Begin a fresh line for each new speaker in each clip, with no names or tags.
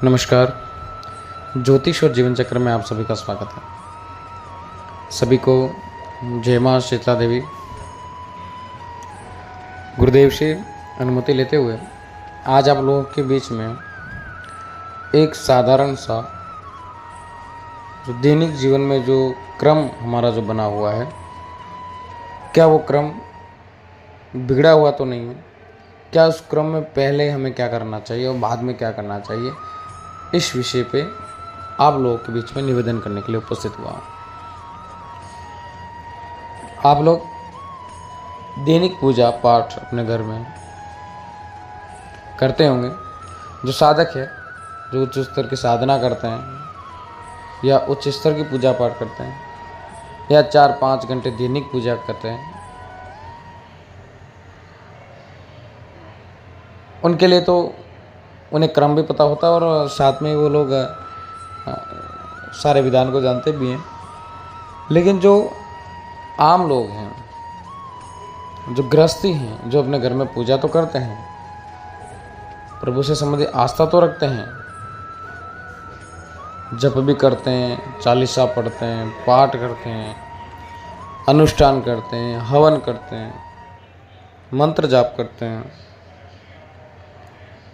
नमस्कार। ज्योतिष और जीवन चक्र में आप सभी का स्वागत है। सभी को जय मां शीतला देवी। गुरुदेव से अनुमति लेते हुए आज आप लोगों के बीच में एक साधारण सा जो दैनिक जीवन में जो क्रम हमारा जो बना हुआ है, क्या वो क्रम बिगड़ा हुआ तो नहीं है? क्या उस क्रम में पहले हमें क्या करना चाहिए और बाद में क्या करना चाहिए, इस विषय पे आप लोगों के बीच में निवेदन करने के लिए उपस्थित हुआ हूँ। आप लोग दैनिक पूजा पाठ अपने घर में करते होंगे। जो साधक है, जो उच्च स्तर की साधना करते हैं या उच्च स्तर की पूजा पाठ करते हैं या 4-5 घंटे दैनिक पूजा करते हैं, उनके लिए तो उन्हें क्रम भी पता होता है और साथ में वो लोग सारे विधान को जानते भी हैं। लेकिन जो आम लोग हैं, जो गृहस्थी हैं, जो अपने घर में पूजा तो करते हैं, प्रभु से संबंधित आस्था तो रखते हैं, जप भी करते हैं, चालीसा पढ़ते हैं, पाठ करते हैं, अनुष्ठान करते हैं, हवन करते हैं, मंत्र जाप करते हैं,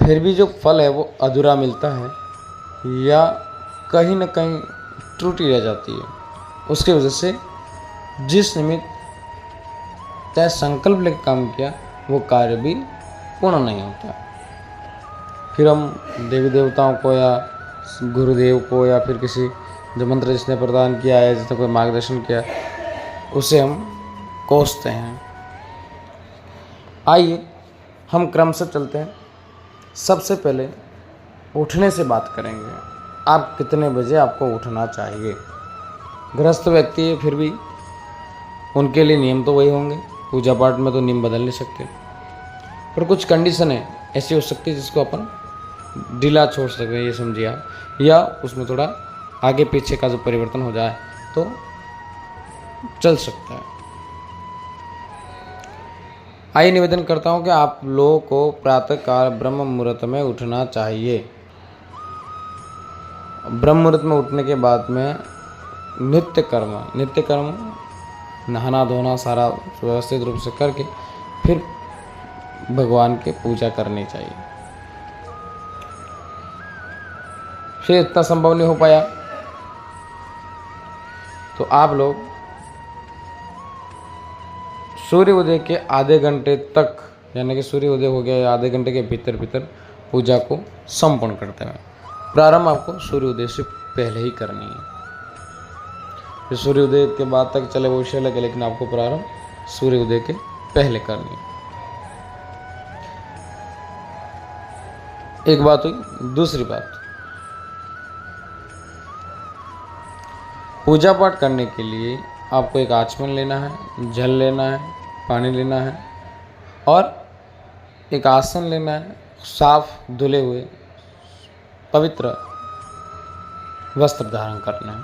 फिर भी जो फल है वो अधूरा मिलता है या कहीं न कहीं त्रुटि रह जाती है। उसकी वजह से जिस निमित्त तय संकल्प लेकर काम किया वो कार्य भी पूर्ण नहीं होता। फिर हम देवी देवताओं को या गुरुदेव को या फिर किसी जो मंत्र जिसने प्रदान किया है, जिसने कोई मार्गदर्शन किया, उसे हम कोसते हैं। आइए हम क्रम से चलते हैं। सबसे पहले उठने से बात करेंगे। आप कितने बजे आपको उठना चाहिए? गृहस्थ व्यक्ति है, फिर भी उनके लिए नियम तो वही होंगे। पूजा पाठ में तो नियम बदल नहीं सकते, पर कुछ कंडीशनें ऐसी हो सकती है जिसको अपन ढीला छोड़ सकते हैं, ये समझिए आप, या उसमें थोड़ा आगे पीछे का जो परिवर्तन हो जाए तो चल सकता है। आइए निवेदन करता हूँ कि आप लोगों को प्रातःकाल ब्रह्म मुहूर्त में उठना चाहिए। ब्रह्म मुहूर्त में उठने के बाद में नित्य कर्म नहाना धोना सारा व्यवस्थित रूप से करके फिर भगवान की पूजा करनी चाहिए। फिर इतना संभव नहीं हो पाया तो आप लोग सूर्य उदय के आधे घंटे तक, यानी कि सूर्य उदय हो गया आधे घंटे के भीतर भीतर पूजा को संपन्न करते हैं। प्रारंभ आपको सूर्य उदय से पहले ही करनी है। फिर सूर्य उदय के बाद तक चले वो विषय लगे, लेकिन आपको प्रारंभ सूर्य उदय के पहले करनी है। एक बात हुई। दूसरी बात, पूजा पाठ करने के लिए आपको एक आचमन लेना है, जल लेना है, पानी लेना है और एक आसन लेना है। साफ धुले हुए पवित्र वस्त्र धारण करना है।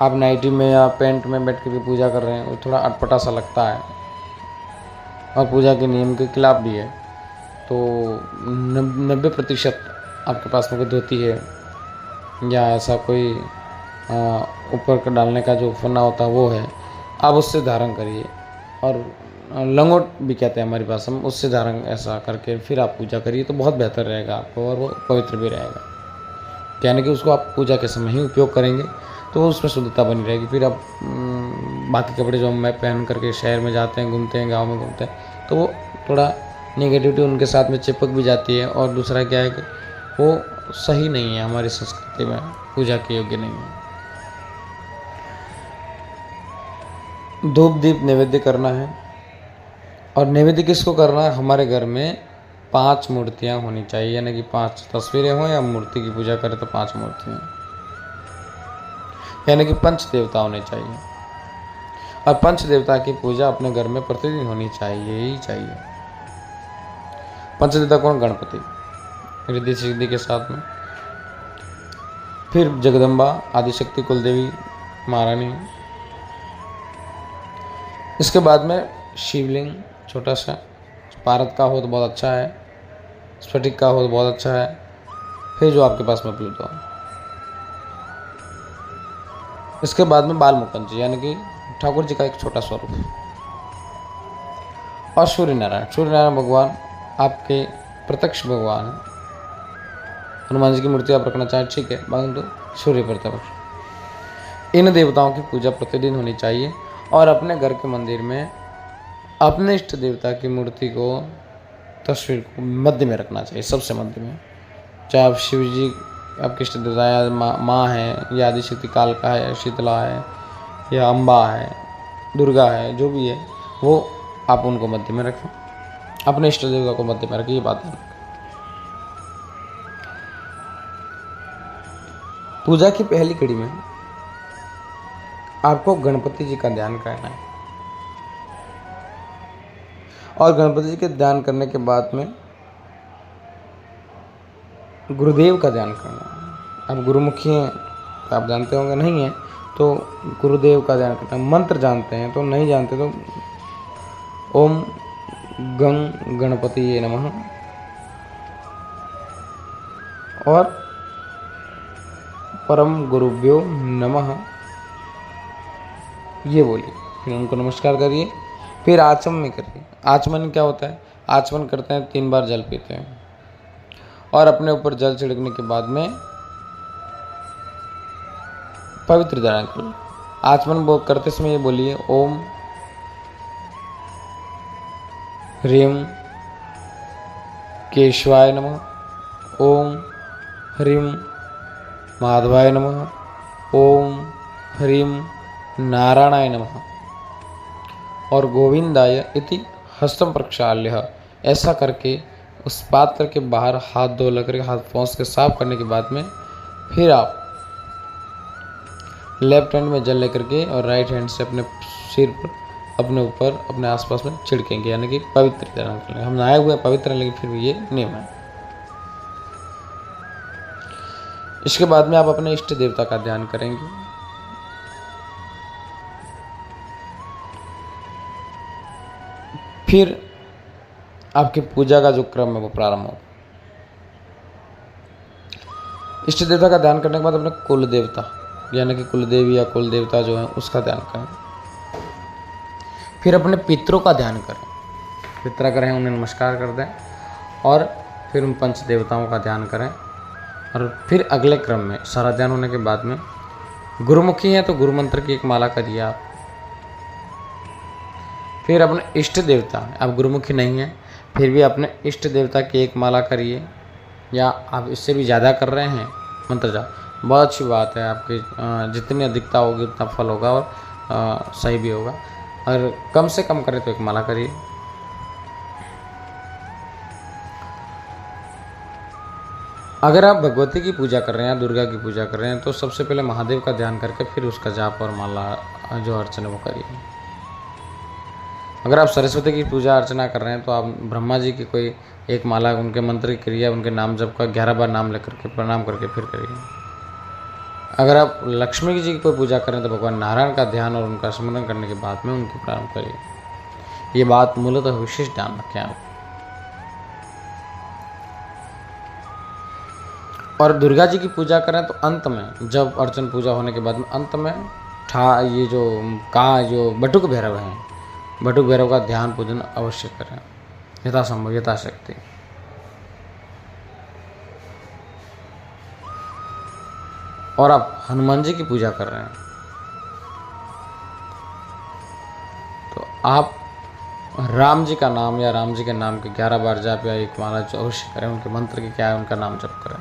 आप नाइटी में या पैंट में बैठ के भी पूजा कर रहे हैं, वो थोड़ा अटपटा सा लगता है और पूजा के नियम के खिलाफ भी है। तो 90% आपके पास में कोई धोती है या ऐसा कोई ऊपर का डालने का जो फन्ना होता है वो है, आप उससे धारण करिए। और लंगोट भी कहते हैं हमारी भाषा में, उससे धारण ऐसा करके फिर आप पूजा करिए तो बहुत बेहतर रहेगा आपको और वो पवित्र भी रहेगा। यानी कि उसको आप पूजा के समय ही उपयोग करेंगे तो उसमें शुद्धता बनी रहेगी। फिर आप बाकी कपड़े जो हम पहन करके शहर में जाते हैं, घूमते हैं, गाँव में घूमते हैं, तो वो थोड़ा नेगेटिविटी उनके साथ में चिपक भी जाती है। और दूसरा क्या है कि वो सही नहीं है, हमारी संस्कृति में पूजा के योग्य नहीं है। धूप दीप नैवेद्य करना है। और नैवेद्य किसको करना है? हमारे घर में 5 मूर्तियाँ होनी चाहिए, यानी कि 5 तस्वीरें हों या मूर्ति की पूजा करें तो 5 मूर्तियाँ, यानी कि पंच देवता होने चाहिए। और पंच देवता की पूजा अपने घर में प्रतिदिन होनी चाहिए ही चाहिए। पंच देवता कौन? गणपति, रिद्धि सिद्धि के साथ में, फिर जगदम्बा, आदिशक्ति, कुलदेवी, महारानी। इसके बाद में शिवलिंग छोटा सा, भारत का हो तो बहुत अच्छा है, स्फटिक का हो तो बहुत अच्छा है, फिर जो आपके पास में उपलब्ध हो। इसके बाद में बाल मुकुंद जी यानी कि ठाकुर जी का एक छोटा स्वरूप। और सूर्य नारायण भगवान आपके प्रत्यक्ष भगवान हैं। हनुमान जी की मूर्ति आप रखना चाहें ठीक है, परंतु सूर्य प्रत्यक्ष। इन देवताओं की पूजा प्रतिदिन होनी चाहिए और अपने घर के मंदिर में अपने इष्ट देवता की मूर्ति को, तस्वीर को मध्य में रखना चाहिए, सबसे मध्य में। चाहे आप शिव जी आपके इष्ट देवता या माँ है या आदिशक्ति कालका है या शीतला है या अम्बा है, दुर्गा है, जो भी है वो आप उनको मध्य में रखें, अपने इष्ट देवता को मध्य में रखें। ये बात है। पूजा की पहली कड़ी में आपको गणपति जी का ध्यान करना है और गणपति जी के ध्यान करने के बाद में गुरुदेव का ध्यान करना है। अब गुरुमुखी हैं तो आप जानते होंगे, नहीं है तो गुरुदेव का ध्यान करना है। मंत्र जानते हैं तो, नहीं जानते तो ओम गं गणपति नमः और परम गुरुभ्यो नमः ये बोलिए, फिर उनको नमस्कार करिए। फिर आचमन करिए। आचमन क्या होता है? आचमन करते हैं 3 बार जल पीते हैं और अपने ऊपर जल छिड़कने के बाद में पवित्र धारण करिए। आचमन करते समय ये बोलिए ओम ह्रीम केशवाय नमः, ओम ह्रीम माधवाय नमः, ओम ह्रीम नारायणाय नमः और गोविंदाय इति हस्तम प्रक्षाल्य। ऐसा करके उस पात्र के बाहर हाथ धो लेकर हाथ पहुँच के साफ करने के बाद में फिर आप लेफ्ट हैंड में जल लेकर के और राइट हैंड से अपने सिर पर, अपने ऊपर, अपने आसपास में छिड़केंगे, यानी कि पवित्र धारण करेंगे। हम नहाए हुए पवित्र हैं, लेकिन फिर भी ये नियम है। इसके बाद में आप अपने इष्ट देवता का ध्यान करेंगे। फिर आपकी पूजा का जो क्रम है वो प्रारंभ होगा। इष्ट देवता का ध्यान करने के बाद अपने कुल देवता यानी कि कुल देवी या कुल देवता जो है उसका ध्यान करें। फिर अपने पितरों का ध्यान करें, पितरागर हैं उन्हें नमस्कार कर दें और फिर उन पंच देवताओं का ध्यान करें। और फिर अगले क्रम में सारा ध्यान होने के बाद में गुरुमुखी है तो गुरु मंत्र की एक माला करिए आप। फिर अपने इष्ट देवता, आप गुरुमुखी नहीं हैं फिर भी अपने इष्ट देवता की एक माला करिए, या आप इससे भी ज़्यादा कर रहे हैं मंत्र जाप, बहुत अच्छी बात है। आपकी जितनी अधिकता होगी उतना फल होगा और सही भी होगा। और कम से कम करें तो एक माला करिए। अगर आप भगवती की पूजा कर रहे हैं, दुर्गा की पूजा कर रहे हैं, तो सबसे पहले महादेव का ध्यान करके फिर उसका जाप और माला जो अर्चना वो करिए। अगर आप सरस्वती की पूजा अर्चना कर रहे हैं तो आप ब्रह्मा जी की कोई एक माला, उनके मंत्र की क्रिया, उनके नाम जप का 11 बार नाम लेकर के प्रणाम करके फिर करिए। अगर आप लक्ष्मी जी की कोई पूजा करें तो भगवान नारायण का ध्यान और उनका स्मरण करने के बाद में उनकी प्रारंभ करिए। ये बात मूलतः विशेष ध्यान रखें आप। और दुर्गा जी की पूजा करें तो अंत में, जब अर्चन पूजा होने के बाद में अंत में ये जो बटुक भैरव हैं, बटुक भैरव का ध्यान पूजन अवश्य करें यथासंभव यथाशक्ति। और आप हनुमान जी की पूजा कर रहे हैं तो आप राम जी का नाम या राम जी के नाम के 11 बार जाप या एक माला अवश्य करें। उनके मंत्र की क्या है उनका नाम जप करें,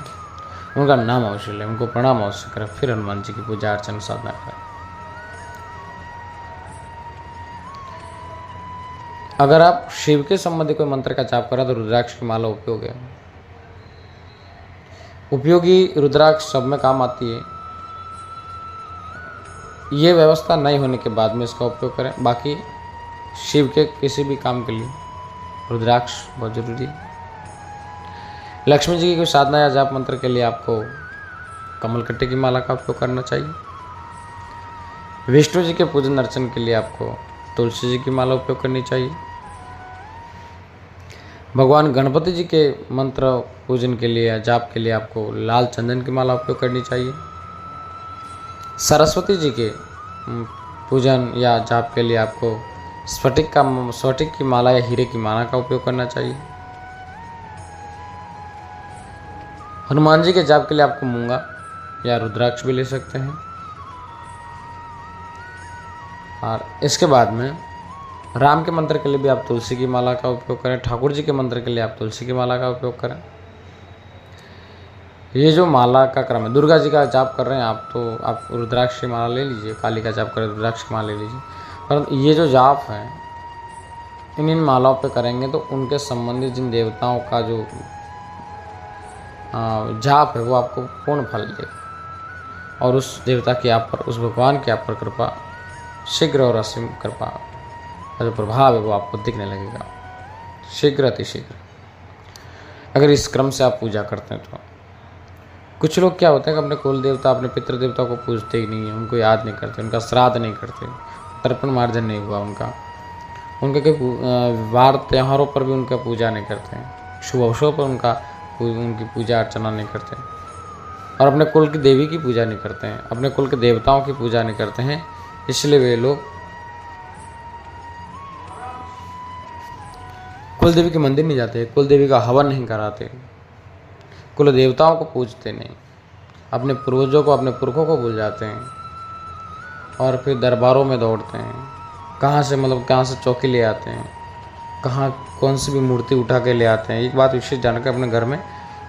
उनका नाम अवश्य लें, उनको प्रणाम अवश्य करें, फिर हनुमान जी की पूजा अर्चना साधना करें। अगर आप शिव के संबंधी कोई मंत्र का जाप करें तो रुद्राक्ष की माला उपयोग है। उपयोगी रुद्राक्ष सब में काम आती है। ये व्यवस्था नहीं होने के बाद में इसका उपयोग करें। बाकी शिव के किसी भी काम के लिए रुद्राक्ष बहुत जरूरी है। लक्ष्मी जी की कोई साधना या जाप मंत्र के लिए आपको कमलकट्टे की माला का उपयोग करना चाहिए। विष्णु जी के पूजन अर्चन के लिए आपको तुलसी जी की माला उपयोग करनी चाहिए। भगवान गणपति जी के मंत्र पूजन के लिए या जाप के लिए आपको लाल चंदन की माला उपयोग करनी चाहिए। सरस्वती जी के पूजन या जाप के लिए आपको स्फटिक की माला या हीरे की माला का उपयोग करना चाहिए। हनुमान जी के जाप के लिए आपको मूंगा या रुद्राक्ष भी ले सकते हैं। और इसके बाद में राम के मंत्र के लिए भी आप तुलसी की माला का उपयोग करें। ठाकुर जी के मंत्र के लिए आप तुलसी की माला का उपयोग करें। ये जो माला का क्रम है, दुर्गा जी का जाप कर रहे हैं आप, तो आप रुद्राक्ष की माला ले लीजिए। काली का जाप करें रुद्राक्ष की माला ले लीजिए। परंतु ये जो जाप है इन मालाओं पे करेंगे तो उनके संबंधित जिन देवताओं का जो जाप है वो आपको पूर्ण फल देगा और उस देवता की आप पर, उस भगवान की आप पर कृपा शीघ्र और असीम कृपा का जो प्रभाव है वो आपको दिखने लगेगा शीघ्र अतिशीघ्र, अगर इस क्रम से आप पूजा करते हैं तो। कुछ लोग क्या होते हैं कि अपने कुल देवता, अपने पितृ देवता को पूजते ही नहीं है, उनको याद नहीं करते, उनका श्राद्ध नहीं करते, तर्पण मार्जन नहीं हुआ उनके कोई वार त्योहारों पर भी उनका पूजा नहीं करते हैं, शुभ अवसरों पर उनकी पूजा अर्चना नहीं करते और अपने कुल की देवी की पूजा नहीं करते हैं, अपने कुल के देवताओं की पूजा नहीं करते हैं। इसलिए वे लोग कुल देवी के मंदिर नहीं जाते, कुल देवी का हवन नहीं कराते, कुल देवताओं को पूजते नहीं, अपने पूर्वजों को, अपने पुरखों को भूल जाते हैं और फिर दरबारों में दौड़ते हैं। कहाँ से चौकी ले आते हैं, कौन सी भी मूर्ति उठा के ले आते हैं। एक बात विशेष जानकर अपने घर में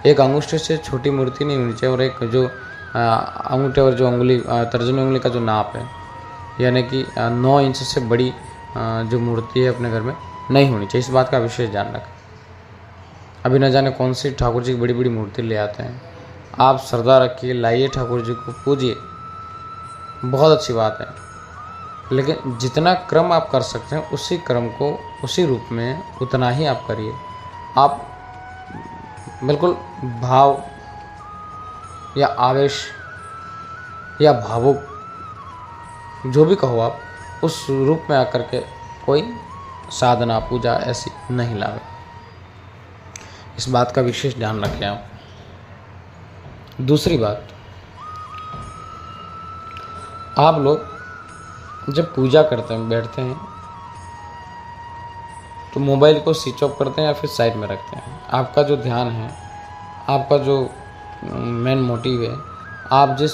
एक अंगूठे से छोटी मूर्ति नहीं होनी चाहिए और एक जो अंगूठे और जो उंगली तर्जनी उंगली का जो नाप है यानी कि 9 इंच से बड़ी जो मूर्ति है अपने घर में नहीं होनी चाहिए। इस बात का विशेष ध्यान रखें। अभी न जाने कौन सी ठाकुर जी की बड़ी बड़ी मूर्ति ले आते हैं। आप श्रद्धा रखिए, लाइए, ठाकुर जी को पूजिए, बहुत अच्छी बात है, लेकिन जितना क्रम आप कर सकते हैं उसी क्रम को उसी रूप में उतना ही आप करिए। आप बिल्कुल भाव या आवेश या भावुक जो भी कहो आप, उस रूप में आकर के कोई साधना पूजा ऐसी नहीं लावे। इस बात का विशेष ध्यान रखें आप। दूसरी बात, आप लोग जब पूजा करते हैं, बैठते हैं, तो मोबाइल को स्विच ऑफ करते हैं या फिर साइड में रखते हैं। आपका जो ध्यान है, आपका जो मेन मोटिव है, आप जिस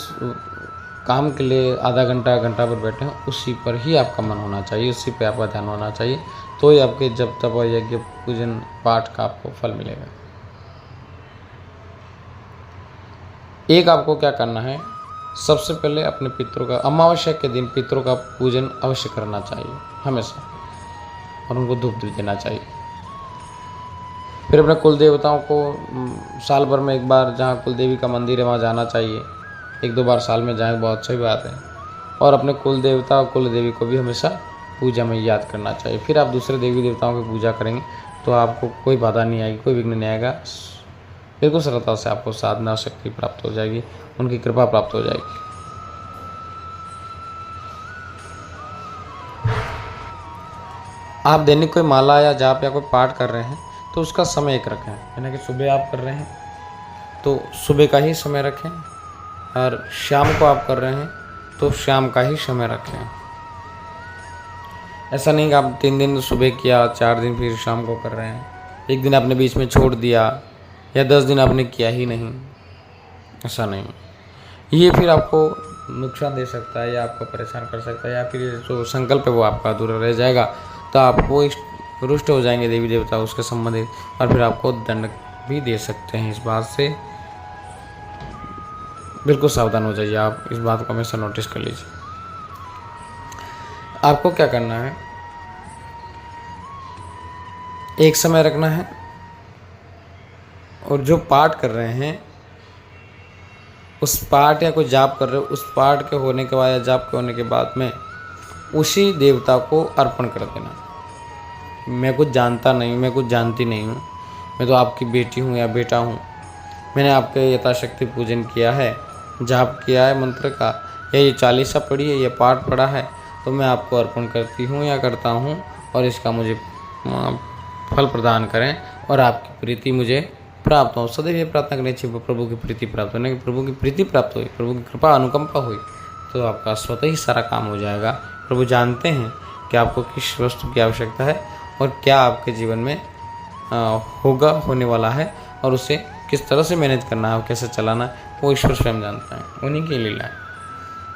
काम के लिए आधा घंटा पर बैठे हैं उसी पर ही आपका मन होना चाहिए, उसी पर आपका ध्यान होना चाहिए, तो ही आपके जब तप और यज्ञ पूजन पाठ का आपको फल मिलेगा। एक आपको क्या करना है, सबसे पहले अपने पितरों का, अमावस्या के दिन पितरों का पूजन अवश्य करना चाहिए हमेशा और उनको धूप देना चाहिए। फिर अपने कुल देवताओं को साल भर में एक बार जहाँ कुल देवी का मंदिर है वहाँ जाना चाहिए। 1-2 बार साल में जाएं, बहुत अच्छी बात है। और अपने कुल देवता और कुल देवी को भी हमेशा पूजा में याद करना चाहिए। फिर आप दूसरे देवी देवताओं की पूजा करेंगे तो आपको कोई बाधा नहीं आएगी, कोई विघ्न नहीं आएगा। बिल्कुल सरलता से आपको साधना शक्ति प्राप्त हो जाएगी, उनकी कृपा प्राप्त हो जाएगी। आप दैनिक कोई माला या जाप या कोई पाठ कर रहे हैं तो उसका समय एक रखें, यानी कि सुबह आप कर रहे हैं तो सुबह का ही समय रखें और शाम को आप कर रहे हैं तो शाम का ही समय रखें। ऐसा नहीं कि आप 3 दिन सुबह किया, 4 दिन फिर शाम को कर रहे हैं, एक दिन आपने बीच में छोड़ दिया या 10 दिन आपने किया ही नहीं, ऐसा नहीं। ये फिर आपको नुकसान दे सकता है या आपको परेशान कर सकता है, या फिर जो संकल्प है वो आपका अधूरा रह जाएगा, तो आपको रुष्ट हो जाएंगे देवी देवता उसके संबंधित और फिर आपको दंड भी दे सकते हैं। इस बात से बिल्कुल सावधान हो जाइए आप, इस बात को हमेशा नोटिस कर लीजिए। आपको क्या करना है, एक समय रखना है और जो पाठ कर रहे हैं उस पाठ या कोई जाप कर रहे हो उस पाठ के होने के बाद या जाप के होने के बाद में उसी देवता को अर्पण कर देना। मैं कुछ जानता नहीं, मैं कुछ जानती नहीं हूँ, मैं तो आपकी बेटी हूँ या बेटा हूँ, मैंने आपके यथाशक्ति पूजन किया है, जाप किया है मंत्र का, या ये चालीसा पढ़ी है, ये पाठ पढ़ा है, तो मैं आपको अर्पण करती हूँ या करता हूँ और इसका मुझे फल प्रदान करें और आपकी प्रीति मुझे प्राप्त हो। सदैव ये प्रार्थना करनी चाहिए प्रभु की प्रीति प्राप्त होने की, प्रभु की प्रीति प्राप्त हुई, प्रभु की कृपा अनुकंपा हुई तो आपका स्वतः ही सारा काम हो जाएगा। प्रभु जानते हैं कि आपको किस वस्तु की आवश्यकता है और क्या आपके जीवन में होगा, होने वाला है, और उसे किस तरह से मैनेज करना है और कैसे चलाना है, वो ईश्वर स्वयं जानता है, उन्हीं की लीला है।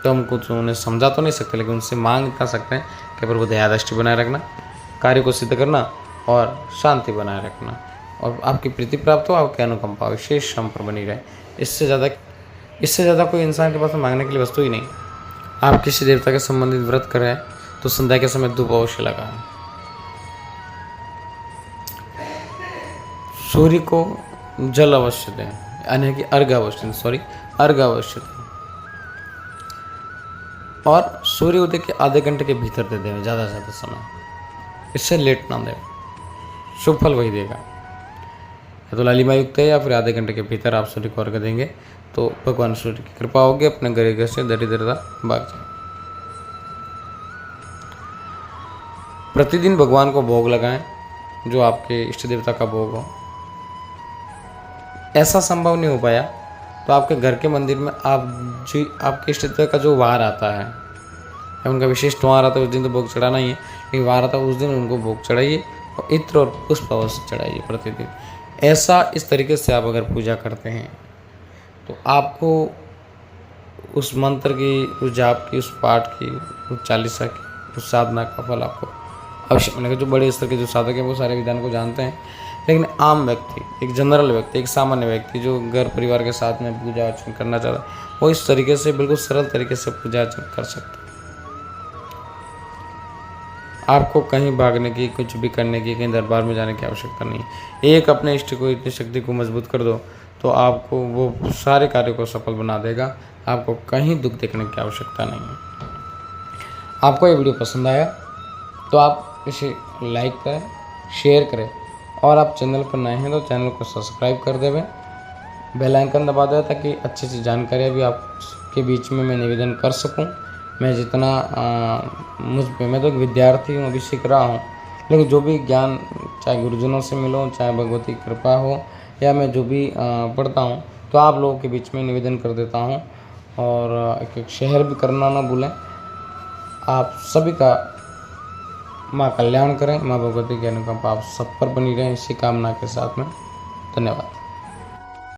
तो हम कुछ उन्हें समझा तो नहीं सकते, लेकिन उनसे मांग इतना सकते हैं कि प्रभु दया दृष्टि बनाए रखना, कार्य को सिद्ध करना और शांति बनाए रखना, और आपकी प्रीति प्राप्त हो, आपकी अनुकंपा विशेष हम पर बनी रहे। इससे ज़्यादा कोई इंसान के पास मांगने के लिए वस्तु ही नहीं। आप किसी देवता के संबंधित व्रत कर रहे हैं तो संध्या के समय धूप अवश्य लगाएं। सूर्य को जल अवश्य दें, यानी कि अर्घ अवश्य दें, और सूर्य उदय के आधे घंटे के भीतर दे दें, ज़्यादा से ज़्यादा समय, इससे लेट ना दें, शुभ फल वही देगा। या तो लालिमा युक्त है या फिर आधे घंटे के भीतर आप सूर्य को अर्घ देंगे तो भगवान सूर्य की कृपा होगी, अपने घर से दरिद्रता भाग जाए। प्रतिदिन भगवान को भोग लगाएं, जो आपके इष्ट देवता का भोग हो। ऐसा संभव नहीं हो पाया तो आपके घर के मंदिर में आपके इष्ट देवता का जो वार आता है या उनका विशेष त्योहार आता है, उस दिन तो भोग चढ़ाना ही है, लेकिन वार आता है उस दिन उनको भोग चढ़ाइए और इत्र और पुष्प अवश्य चढ़ाइए प्रतिदिन। ऐसा इस तरीके से आप अगर पूजा करते हैं तो आपको उस मंत्र की, उस जाप की, उस पाठ की, उस चालीसा की, उस साधना का फल आपको अवश्य मिलेगा। जो बड़े स्तर के जो साधक हैं वो सारे विधान को जानते हैं, लेकिन आम व्यक्ति, एक जनरल व्यक्ति, एक सामान्य व्यक्ति जो घर परिवार के साथ में पूजा अर्चन करना चाहता है, वो इस तरीके से बिल्कुल सरल तरीके से पूजा अर्चन कर सकता है। आपको कहीं भागने की, कुछ भी करने की, कहीं दरबार में जाने की आवश्यकता नहीं है। एक अपने इष्ट को, इतनी शक्ति को मजबूत कर दो तो आपको वो सारे कार्य को सफल बना देगा। आपको कहीं दुख देखने की आवश्यकता नहीं है। आपको ये वीडियो पसंद आया तो आप इसे लाइक करें, शेयर करें, और आप चैनल पर नए हैं तो चैनल को सब्सक्राइब कर देवें, बेल आइकन दबा दें ताकि अच्छी सी जानकारी भी आपके बीच में मैं निवेदन कर सकूं। मैं जितना मैं तो एक विद्यार्थी हूँ, अभी सीख रहा हूँ, लेकिन जो भी ज्ञान चाहे गुरुजनों से मिलो, चाहे भगवती कृपा हो, या मैं जो भी पढ़ता हूँ तो आप लोगों के बीच में निवेदन कर देता हूँ। और एक शेयर भी करना ना भूलें। आप सभी का माँ कल्याण करें, माँ भगवती की अनुकंपा आप सब पर बनी रहें, इसी कामना के साथ में धन्यवाद।